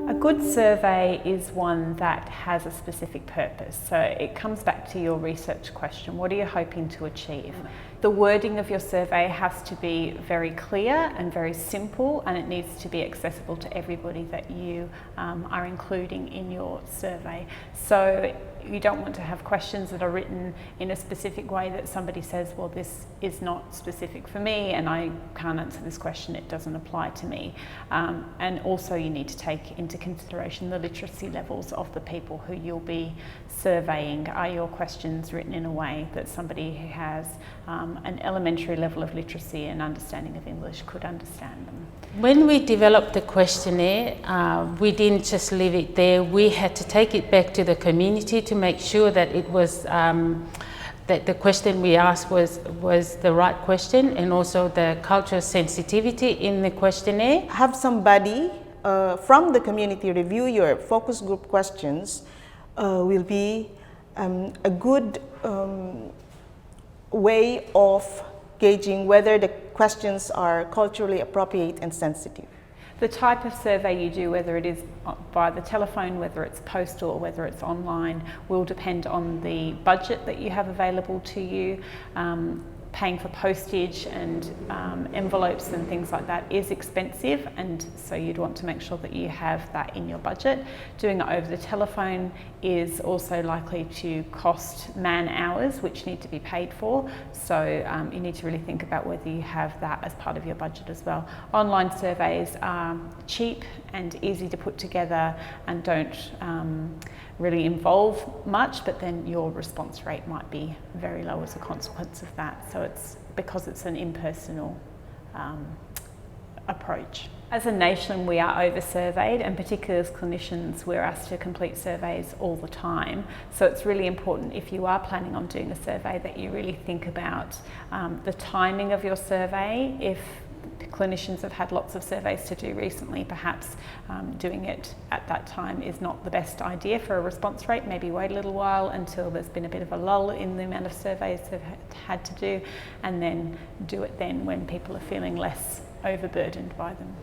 A good survey is one that has a specific purpose. So it comes back to your research question. What are you hoping to achieve? The wording of your survey has to be very clear and very simple, and it needs to be accessible to everybody that you are including in your survey. So you don't want to have questions that are written in a specific way that somebody says, well, this is not specific for me and I can't answer this question, it doesn't apply to me. And also you need to take into consideration the literacy levels of the people who you'll be surveying. Are your questions written in a way that somebody who has an elementary level of literacy and understanding of English could understand them? When we developed the questionnaire, we didn't just leave it there. We had to take it back to the community to make sure that it was that the question we asked was the right question, and also the cultural sensitivity in the questionnaire. Have somebody from the community review your focus group questions will be a good way of gauging whether the questions are culturally appropriate and sensitive. The type of survey you do, whether it is by the telephone, whether it's postal or whether it's online, will depend on the budget that you have available to you. Paying for postage and envelopes and things like that is expensive, and so you'd want to make sure that you have that in your budget. Doing it over the telephone is also likely to cost man hours, which need to be paid for, so you need to really think about whether you have that as part of your budget as well. Online surveys are cheap and easy to put together and don't really involve much, but then your response rate might be very low as a consequence of that. So it's because it's an impersonal approach. As a nation, we are over-surveyed, and particularly as clinicians, we're asked to complete surveys all the time. So it's really important, if you are planning on doing a survey, that you really think about the timing of your survey. If clinicians have had lots of surveys to do recently, perhaps doing it at that time is not the best idea for a response rate. Maybe wait a little while until there's been a bit of a lull in the amount of surveys they've had to do, and then do it then when people are feeling less overburdened by them.